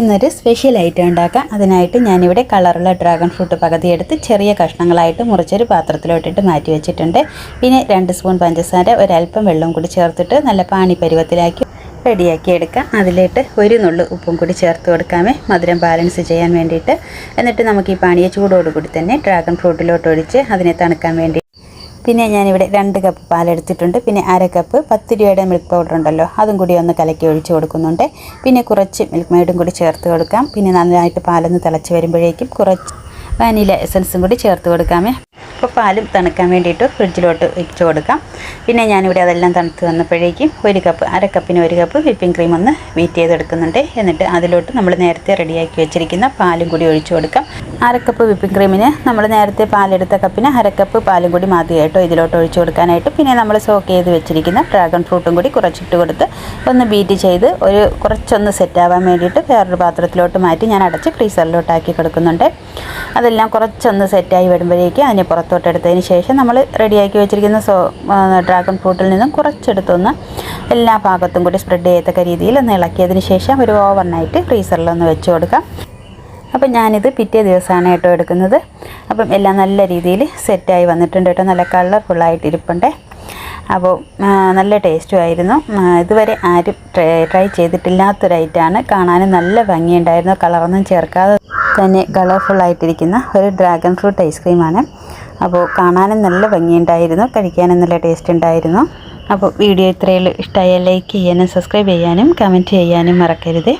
ഇന്നൊരു special item ഉണ്ടാക്കാം. അതിനായിട്ട് ഞാനിവിടെ കളറുള്ള ഡ്രാഗൺ ഫ്രൂട്ട് പകുതി എടുത്ത് ചെറിയ കഷ്ണങ്ങളായിട്ട് മുറിച്ചൊരു പാത്രത്തിലോട്ടിട്ട് മാറ്റി വെച്ചിട്ടുണ്ട്. പിന്നെ 2 സ്പൂൺ പഞ്ചസാര, ഒരല്പം വെള്ളം കൂടി ചേർത്തിട്ട് നല്ല പാനി പരുവത്തിലാക്കി റെഡിയാക്കി എടുക്കാം. അതിലേക്ക് ഒരു നുള്ളു ഉപ്പും കൂടി ചേർത്ത് കൊടുക്കാമേ, മധുരം ബാലൻസ് ചെയ്യാൻ വേണ്ടിയിട്ട്. എന്നിട്ട് നമുക്ക് ഈ പാനിയെ ചൂടോടുകൂടി തന്നെ ഡ്രാഗൺ ഫ്രൂട്ടിലോട്ട് ഒഴിച്ച് അതിനെ തണുക്കാൻ വേണ്ടി പിന്നെ ഞാനിവിടെ 2 കപ്പ് പാലെടുത്തിട്ടുണ്ട്. പിന്നെ 1/2 കപ്പ് 10 രൂപയുടെ മിൽക്ക് പൗഡർ ഉണ്ടല്ലോ, അതും കൂടി ഒന്ന് കലക്കി ഒഴിച്ച് കൊടുക്കുന്നുണ്ട്. പിന്നെ കുറച്ച് മിൽക്ക് മെയ്ഡും കൂടി ചേർത്ത് കൊടുക്കാം. പിന്നെ നന്നായിട്ട് പാലൊന്ന് തിളച്ച് വരുമ്പോഴേക്കും കുറച്ച് വാനില എസൻസും കൂടി ചേർത്ത് കൊടുക്കാമേ. അപ്പോൾ പാലും തണുക്കാൻ വേണ്ടിയിട്ട് ഫ്രിഡ്ജിലോട്ട് വെച്ച് കൊടുക്കാം. പിന്നെ ഞാനിവിടെ അതെല്ലാം തണുത്ത് വന്നപ്പോഴേക്കും 1 കപ്പ് 1/2 കപ്പിന് 1 കപ്പ് വിപ്പിംഗ് ക്രീം ഒന്ന് ബീറ്റ് ചെയ്തെടുക്കുന്നുണ്ട്. എന്നിട്ട് അതിലോട്ട് നമ്മൾ നേരത്തെ റെഡിയാക്കി വെച്ചിരിക്കുന്ന പാലും കൂടി ഒഴിച്ചു കൊടുക്കാം. 1/2 കപ്പ് വിപ്പിംഗ് ക്രീമിന് നമ്മൾ നേരത്തെ പാലെടുത്ത കപ്പിന് 1/2 കപ്പ് പാലും കൂടി മതിയായിട്ടോ ഇതിലോട്ട് ഒഴിച്ചു കൊടുക്കാനായിട്ട്. പിന്നെ നമ്മൾ സോക്ക് ചെയ്ത് വെച്ചിരിക്കുന്ന ഡ്രാഗൺ ഫ്രൂട്ടും കൂടി കുറച്ചിട്ട് കൊടുത്ത് ഒന്ന് ബീറ്റ് ചെയ്ത് കുറച്ചൊന്ന് സെറ്റാവാൻ വേണ്ടിയിട്ട് വേറൊരു പാത്രത്തിലോട്ട് മാറ്റി ഞാൻ അടച്ച് ഫ്രീസറിലോട്ടാക്കി കൊടുക്കുന്നുണ്ട്. അതെല്ലാം കുറച്ചൊന്ന് സെറ്റായി വരുമ്പോഴേക്കും അതിനെ പുറത്തോട്ടെടുത്തതിന് ശേഷം നമ്മൾ റെഡിയാക്കി വെച്ചിരിക്കുന്ന ഡ്രാഗൺ ഫ്രൂട്ടിൽ നിന്നും കുറച്ചെടുത്തൊന്ന് എല്ലാ ഭാഗത്തും കൂടി സ്പ്രെഡ് ചെയ്യത്തക്ക രീതിയിൽ ഒന്ന് ഇളക്കിയതിന് ശേഷം ഒരു ഓവർനൈറ്റ് ഫ്രീസറിലൊന്ന് വെച്ച് കൊടുക്കാം. അപ്പം ഞാനിത് പിറ്റേ ദിവസമാണ് കേട്ടോ എടുക്കുന്നത്. അപ്പം എല്ലാം നല്ല രീതിയിൽ സെറ്റായി വന്നിട്ടുണ്ട് കേട്ടോ, നല്ല കളർഫുള്ളായിട്ട് ഇരിപ്പുണ്ട്. അപ്പോൾ നല്ല ടേസ്റ്റും ആയിരുന്നു. ഇതുവരെ ആരും ട്രൈ ചെയ്തിട്ടില്ലാത്തൊരു ഐറ്റമാണ്. കാണാനും നല്ല ഭംഗിയുണ്ടായിരുന്നു. കളറൊന്നും ചേർക്കാതെ തന്നെ കളർഫുള്ളായിട്ടിരിക്കുന്ന ഒരു ഡ്രാഗൺ ഫ്രൂട്ട് ഐസ്ക്രീമാണ്. അപ്പോൾ കാണാനും നല്ല ഭംഗിയുണ്ടായിരുന്നു, കഴിക്കാനും നല്ല ടേസ്റ്റ് ഉണ്ടായിരുന്നു. അപ്പോൾ വീഡിയോ ഇത്രയുള്ളൂ. ഇഷ്ടമായാൽ ലൈക്ക് ചെയ്യാനും സബ്സ്ക്രൈബ് ചെയ്യാനും കമൻറ്റ് ചെയ്യാനും മറക്കരുത്.